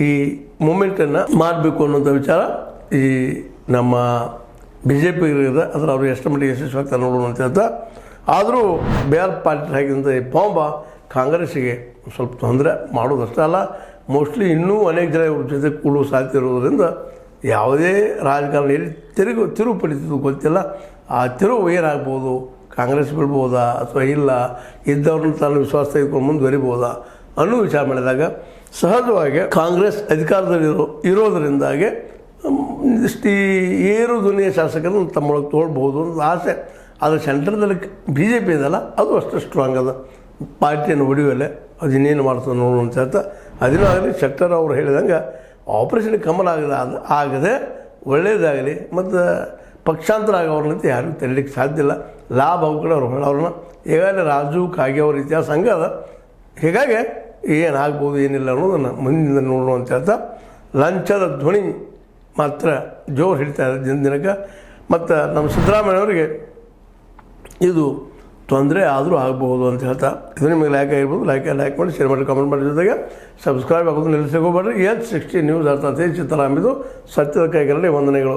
ಈ ಮೂಮೆಂಟನ್ನು ಮಾಡಬೇಕು ಅನ್ನೋಂಥ ವಿಚಾರ ಈ ನಮ್ಮ ಬಿ ಜೆ ಪಿಗಿದೆ. ಅದರ ಅವರು ಎಷ್ಟು ಮಟ್ಟಿಗೆ ಯಶಸ್ವಿ ಆಗ್ತಾರೆ ನೋಡೋಣ ಅಂತ ಹೇಳ್ತಾ, ಆದರೂ ಬೇರೆ ಪಾರ್ಟಿ ಹಾಕಿದಂಥ ಈ ಬಾಂಬ ಕಾಂಗ್ರೆಸ್ಸಿಗೆ ಸ್ವಲ್ಪ ತೊಂದರೆ ಮಾಡೋದಷ್ಟೇ ಅಲ್ಲ, ಮೋಸ್ಟ್ಲಿ ಇನ್ನೂ ಅನೇಕ ಜನ ಇವ್ರ ಜೊತೆ ಕೂಡುವ ಸಾಧ್ಯತೆ ಇರೋದರಿಂದ ಯಾವುದೇ ರಾಜಕಾರಣ ಎಲ್ಲಿ ತಿರುವು ಪಡಿತಿದ್ದು ಗೊತ್ತಿಲ್ಲ. ಆ ತಿರುವು ಏನಾಗ್ಬೋದು, ಕಾಂಗ್ರೆಸ್ ಬಿಡ್ಬೋದಾ ಅಥವಾ ಇಲ್ಲ, ಇದ್ದವ್ರನ್ನ ತಾನು ವಿಶ್ವಾಸ ತೆಗೆದುಕೊಂಡು ಮುಂದುವರಿಬೋದಾ ಅನ್ನೋ ವಿಚಾರ ಮಾಡಿದಾಗ ಸಹಜವಾಗಿ ಕಾಂಗ್ರೆಸ್ ಅಧಿಕಾರದಲ್ಲಿ ಇರೋದರಿಂದಾಗಿ ಇಷ್ಟು ಏರು ಧ್ವನಿಯ ಶಾಸಕರನ್ನು ತಮ್ಮೊಳಗೆ ತೊಗೊಳ್ಬೋದು ಅನ್ನೋದು ಆಸೆ. ಆದರೆ ಸೆಂಟ್ರದಲ್ಲಿ ಬಿ ಜೆ ಪಿ ಇದಲ್ಲ, ಅದು ಅಷ್ಟು ಸ್ಟ್ರಾಂಗ್ ಅದ, ಪಾರ್ಟಿಯನ್ನು ಹೊಡೆಯುವಲ್ಲೇ ಅದು ಇನ್ನೇನು ಮಾಡ್ತದೆ ನೋಡು ಅಂತ ಹೇಳ್ತಾ, ಅದೇನೂ ಆಗಲಿ ಶೆಟ್ಟರ್ ಅವರು ಹೇಳಿದಂಗೆ ಆಪರೇಷನ್ ಕಮಲ ಆಗದೆ ಒಳ್ಳೆಯದಾಗಲಿ ಮತ್ತು ಪಕ್ಷಾಂತರ ಆಗೋರ್ನಂತೆ ಯಾರೂ ತೆರಲಿಕ್ಕೆ ಸಾಧ್ಯ ಇಲ್ಲ. ಲಾಭ ಅವು ಕಡೆ ಅವ್ರು ಹೇಳೋರನ್ನ ಈಗಾಗಲೇ ರಾಜು ಕಾಗೆ ಅವ್ರ ಇತಿಹಾಸ ಹಂಗೆ ಅದ. ಹೀಗಾಗಿ ಏನಾಗ್ಬೋದು ಏನಿಲ್ಲ ಅನ್ನೋದನ್ನು ಮುಂದಿನ ನೋಡೋಣ ಅಂತ ಹೇಳ್ತಾ, ಲಂಚದ ಧ್ವನಿ ಮಾತ್ರ ಜೋರು ಹಿಡಿತಾ ಇದೆ ದಿನಕ್ಕೆ. ಮತ್ತು ನಮ್ಮ ಸಿದ್ದರಾಮಯ್ಯವ್ರಿಗೆ ಇದು ತೊಂದರೆ ಆದರೂ ಆಗ್ಬೋದು ಅಂತ ಹೇಳ್ತಾ, ಇದು ನಿಮಗೆ ಲೈಕ್ ಆಗಿರ್ಬೋದು, ಲೈಕ್ ಮಾಡಿ, ಶೇರ್ ಮಾಡಿ, ಕಾಮೆಂಟ್ ಮಾಡಿ, ಜೊತೆಗೆ ಸಬ್ಸ್ಕ್ರೈಬ್ ಆಗೋದು ನಿಲ್ಲಿಸೋಗೋಬೇಡ್ರಿ. H60 ನ್ಯೂಸ್ ಅರ್ಥಾತ್ ಚಿತ್ತರಾಮಿದು ಸತ್ಯದ ಕೈಗಳಲ್ಲಿ ವಂದನೆಗಳು.